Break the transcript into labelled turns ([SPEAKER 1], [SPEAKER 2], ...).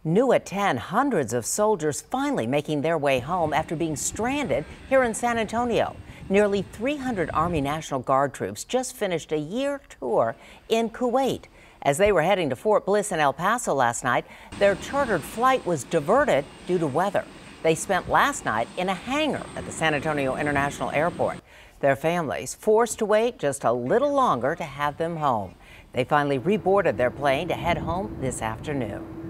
[SPEAKER 1] New at 10, hundreds of soldiers finally making their way home after being stranded here in San Antonio. Nearly 300 Army National Guard troops just finished a year tour in Kuwait. As they were heading to Fort Bliss in El Paso last night, their chartered flight was diverted due to weather. They spent last night in a hangar at the San Antonio International Airport. Their families forced to wait just a little longer to have them home. They finally reboarded their plane to head home this afternoon.